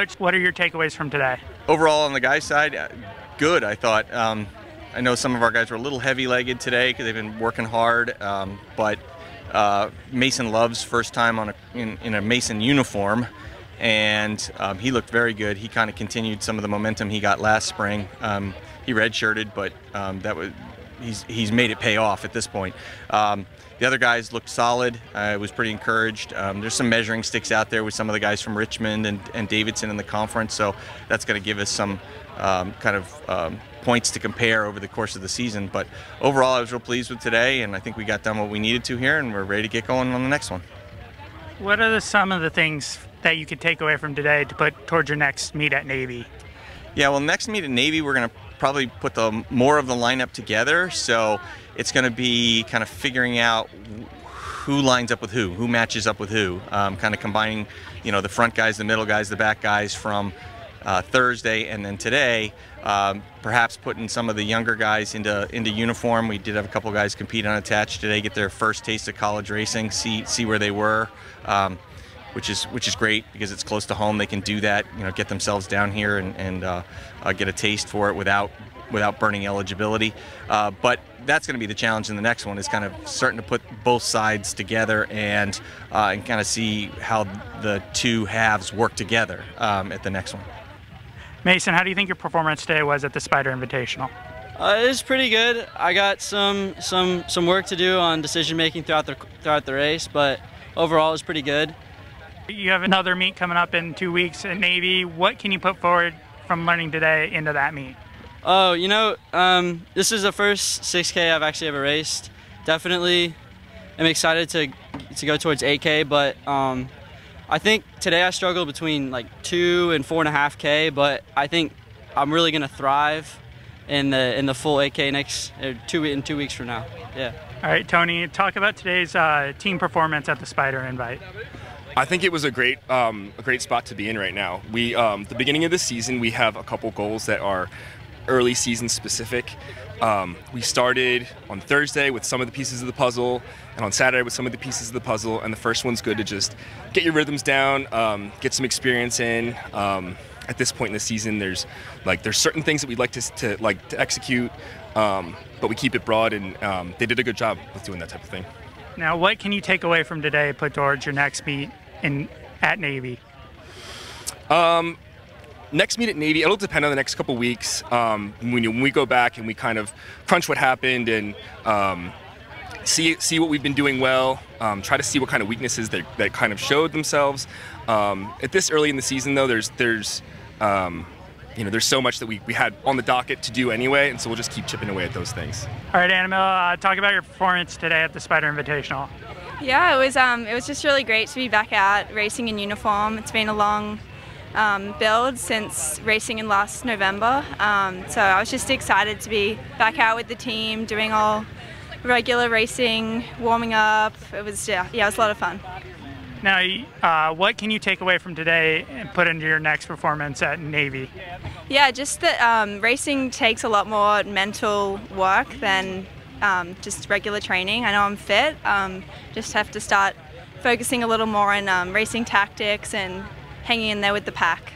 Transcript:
Coach, what are your takeaways from today? Overall, on the guys' side, good, I thought. I know some of our guys were a little heavy-legged today because they've been working hard, but Mason Love's first time in a Mason uniform, and he looked very good. He kind of continued some of the momentum he got last spring. He redshirted, but he's made it pay off at this point. The other guys looked solid. I was pretty encouraged. There's some measuring sticks out there with some of the guys from Richmond and Davidson in the conference, so that's going to give us some points to compare over the course of the season. But overall, I was real pleased with today, and I think we got done what we needed to here, and we're ready to get going on the next one. What are some of the things that you could take away from today to put towards your next meet at Navy? Yeah, well, next meet at Navy, we're going to probably put more of the lineup together, so it's going to be kind of figuring out who lines up with who matches up with who, kind of combining, the front guys, the middle guys, the back guys from Thursday and then today, perhaps putting some of the younger guys into uniform. We did have a couple guys compete unattached today, get their first taste of college racing, see where they were, which is great because it's close to home. They can do that, get themselves down here and get a taste for it without burning eligibility. But that's going to be the challenge in the next one, is kind of starting to put both sides together and kind of see how the two halves work together at the next one. Mason, how do you think your performance today was at the Spider Invitational? It was pretty good. I got some work to do on decision making throughout the race, but overall it was pretty good. You have another meet coming up in 2 weeks at Navy. What can you put forward from learning today into that meet? Oh, this is the first 6K I've actually ever raced. Definitely am excited to go towards 8K, but I think today I struggled between like 2 and 4.5K, but I think I'm really gonna thrive in the full 8K in 2 weeks from now. Yeah. All right, Tony, talk about today's team performance at the Spider Invite. I think it was a great spot to be in right now. We the beginning of the season, we have a couple goals that are early season specific. We started on Thursday with some of the pieces of the puzzle, and on Saturday with some of the pieces of the puzzle, and the first one's good to just get your rhythms down, get some experience in. At this point in the season, there's certain things that we'd like to execute, but we keep it broad, and they did a good job with doing that type of thing. Now, what can you take away from today, put towards your next meet at Navy? Next meet at Navy, it'll depend on the next couple weeks. When we go back and we kind of crunch what happened and see what we've been doing well, try to see what kind of weaknesses that kind of showed themselves. At this early in the season, though, there's so much that we had on the docket to do anyway, and so we'll just keep chipping away at those things. All right, Annabelle, talk about your performance today at the Spider Invitational. Yeah, it was just really great to be back out racing in uniform. It's been a long build since racing in last November, so I was just excited to be back out with the team, doing all regular racing, warming up. It was it was a lot of fun. Now, what can you take away from today and put into your next performance at Navy? Yeah, just that racing takes a lot more mental work than just regular training. I know I'm fit, just have to start focusing a little more on racing tactics and hanging in there with the pack.